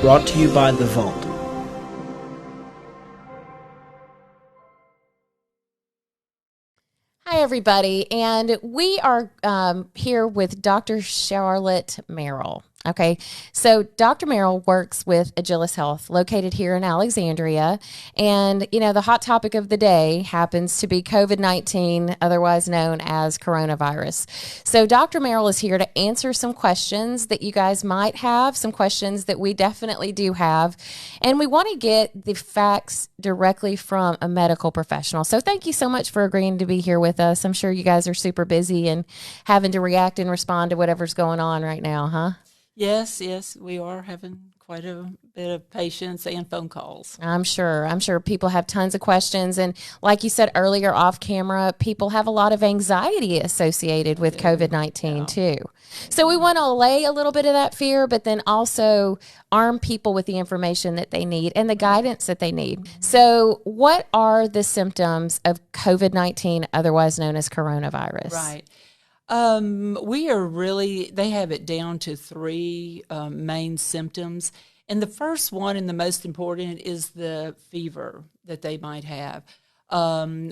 Brought to you by The Vault. Hi, everybody, and we are here with Dr. Charlotte Merrill. Okay, so Dr. Merrill works with Agilis Health, located here in Alexandria, and the hot topic of the day happens to be COVID-19, otherwise known as coronavirus. So Dr. Merrill is here to answer some questions that you guys might have, some questions that we definitely do have, and we want to get the facts directly from a medical professional. So thank you so much for agreeing to be here with us. I'm sure you guys are super busy and having to react and respond to whatever's going on right now, huh? Yes, we are having quite a bit of patience and phone calls. I'm sure people have tons of questions. And like you said earlier off camera, people have a lot of anxiety associated with COVID-19 too. So we want to allay a little bit of that fear, but then also arm people with the information that they need and the guidance that they need. So what are the symptoms of COVID-19, otherwise known as coronavirus? Right. They have it down to three main symptoms. And the first one and the most important is the fever that they might have.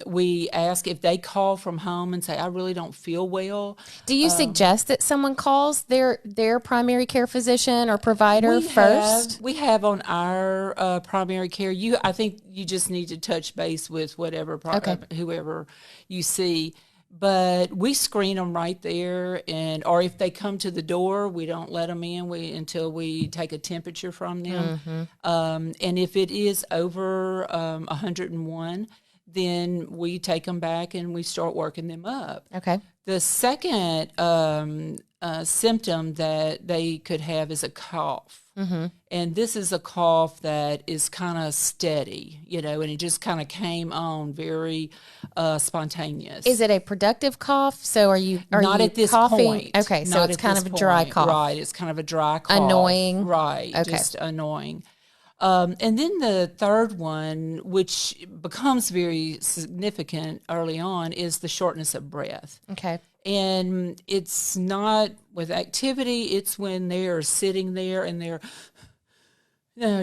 We ask if they call from home and say, I really don't feel well. Do you suggest that someone calls their primary care physician or provider first? We have on our primary care. I think you just need to touch base with whoever you see. But we screen them right there, or if they come to the door, we don't let them in until we take a temperature from them. Mm-hmm. And if it is over 101, then we take them back and we start working them up. Okay. The second symptom that they could have is a cough. Mm-hmm. And this is a cough that is kind of steady, and it just kind of came on very spontaneous. Is it a productive cough? So are you not you at this coughing? point? Okay, so it's kind of a dry cough. Right, it's kind of a dry cough. Annoying. Right, okay. Just annoying. And then the third one, which becomes very significant early on, is the shortness of breath. Okay. And it's not with activity, it's when they are sitting there and they're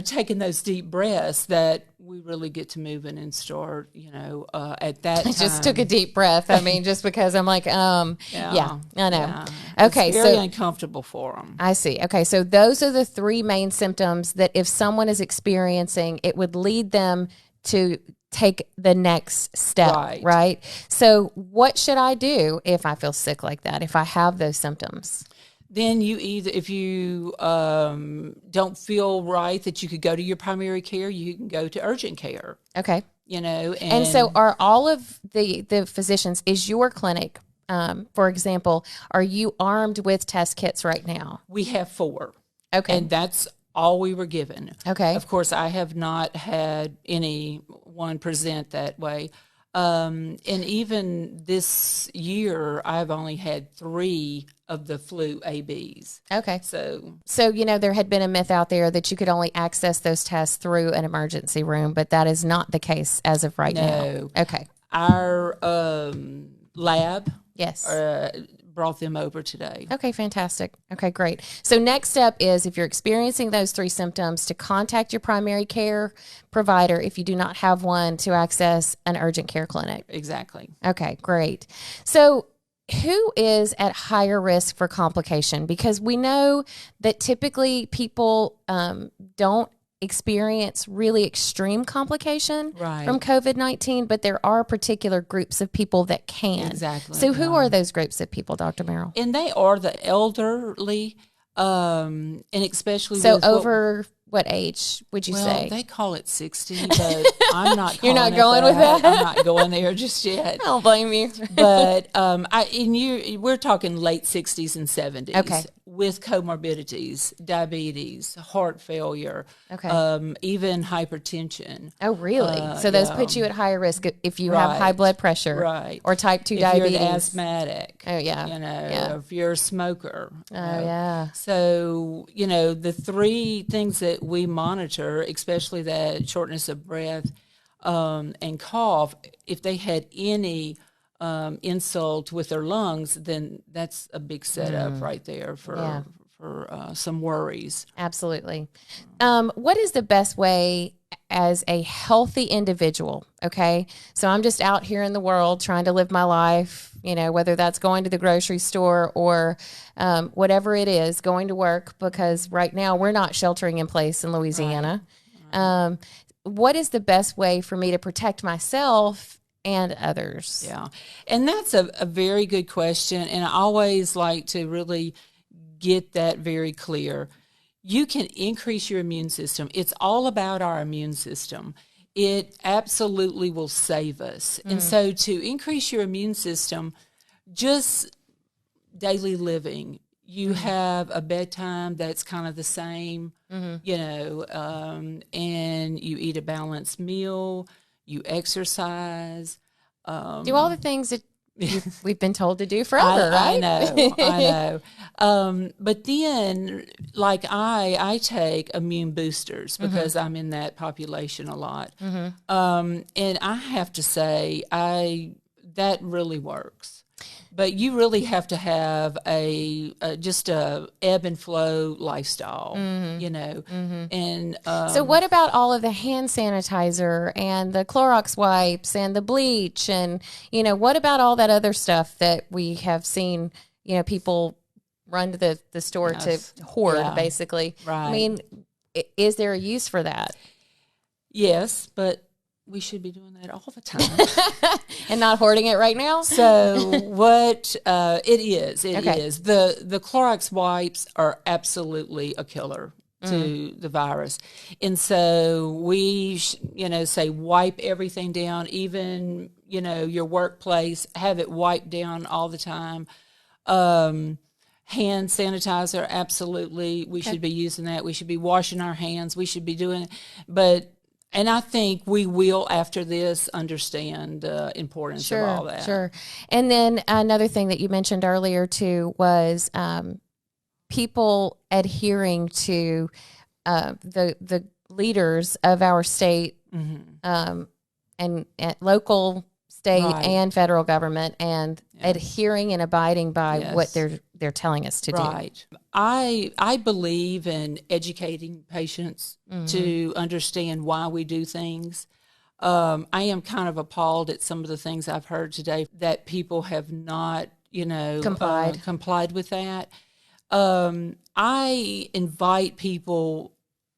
taking those deep breaths that we really get to moving and start, at that time. I just took a deep breath. I mean, just because I'm like, yeah I know. Yeah. Okay. It's very uncomfortable for them. I see. Okay. So those are the three main symptoms that if someone is experiencing, it would lead them to take the next step, right? So what should I do if I feel sick like that, if I have those symptoms? Then if you don't feel right that you could go to your primary care, you can go to urgent care. Okay. And so are all of the physicians, is your clinic, for example, are you armed with test kits right now? We have 4. Okay. And that's all we were given. Okay. Of course, I have not had anyone present that way. And even this year, I've only had 3 of the flu ABs. Okay. So there had been a myth out there that you could only access those tests through an emergency room, but that is not the case as of right now. Okay. Our lab yes. Brought them over today. Okay, fantastic. Okay, great. So next step is, if you're experiencing those 3 symptoms, to contact your primary care provider if you do not have one, to access an urgent care clinic. Exactly. Okay, great. So who is at higher risk for complication? Because we know that typically people don't experience really extreme complication from COVID-19, but there are particular groups of people that can. Exactly. So who are those groups of people, Dr. Merrill? And they are the elderly, and especially so over what age would you say? They call it 60, but I'm not. You're not going with that. I'm not going there just yet. I don't blame you. But we're talking late 60s and 70s. Okay. With comorbidities, diabetes, heart failure, even hypertension. Oh, really? So those put you at higher risk if you have high blood pressure, or type 2 diabetes. If you're an asthmatic. Oh, yeah. If you're a smoker. Oh, yeah. So, the 3 things that we monitor, especially that shortness of breath and cough, if they had any insult with their lungs, then that's a big setup right there for some worries. Absolutely. What is the best way as a healthy individual? Okay. So I'm just out here in the world trying to live my life, whether that's going to the grocery store or whatever it is, going to work, because right now we're not sheltering in place in Louisiana. Right. What is the best way for me to protect myself and others? Yeah. And that's a very good question. And I always like to really get that very clear. You can increase your immune system. It's all about our immune system. It absolutely will save us. And so to increase your immune system, just daily living, you have a bedtime that's kind of the same, and you eat a balanced meal, you exercise. Do all the things that we've been told to do forever, right? I know. But then, like I take immune boosters because I'm in that population a lot. And I have to say, that really works. But you really have to have just a ebb and flow lifestyle, And so what about all of the hand sanitizer and the Clorox wipes and the bleach and, what about all that other stuff that we have seen, people run to the store to hoard, basically? Right. I mean, is there a use for that? Yes, but we should be doing that all the time. And not hoarding it right now? So what it is the Clorox wipes are absolutely a killer to the virus. And so we, say wipe everything down, even, your workplace, have it wiped down all the time. Hand sanitizer, absolutely. We should be using that. We should be washing our hands. We should be doing it. And I think we will, after this, understand the importance of all that. Sure. And then another thing that you mentioned earlier, too, was people adhering to the leaders of our state and local, state, and federal government, and adhering and abiding by what they're telling us to do. Right. I believe in educating patients to understand why we do things. I am kind of appalled at some of the things I've heard today that people have not, complied with that. I invite people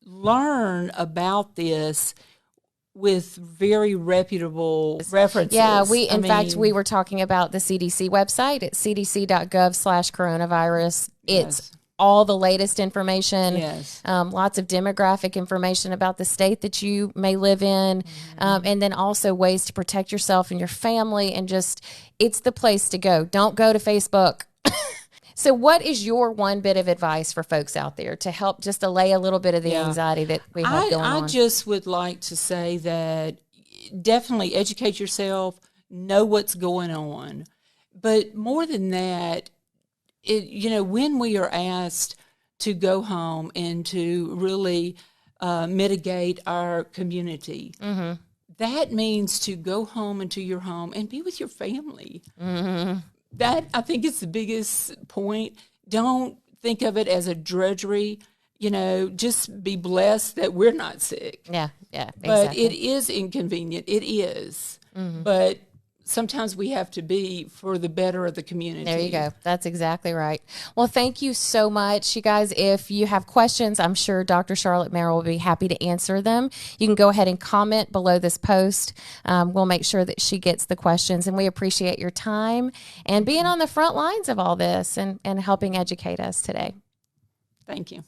learn about this with very reputable references. Yeah, in fact, we were talking about the CDC website at cdc.gov/coronavirus. It's all the latest information, lots of demographic information about the state that you may live in, and then also ways to protect yourself and your family, and just, it's the place to go. Don't go to Facebook. So what is your one bit of advice for folks out there to help just allay a little bit of the anxiety that we have going on? I just would like to say that definitely educate yourself, know what's going on. But more than that, when we are asked to go home and to really mitigate our community, that means to go home into your home and be with your family. That, I think, is the biggest point. Don't think of it as a drudgery. Just be blessed that we're not sick. Yeah, exactly. But it is inconvenient. It is. But sometimes we have to be for the better of the community. There you go. That's exactly right. Well, thank you so much. You guys, if you have questions, I'm sure Dr. Charlotte Merrill will be happy to answer them. You can go ahead and comment below this post. We'll make sure that she gets the questions, and we appreciate your time and being on the front lines of all this and helping educate us today. Thank you.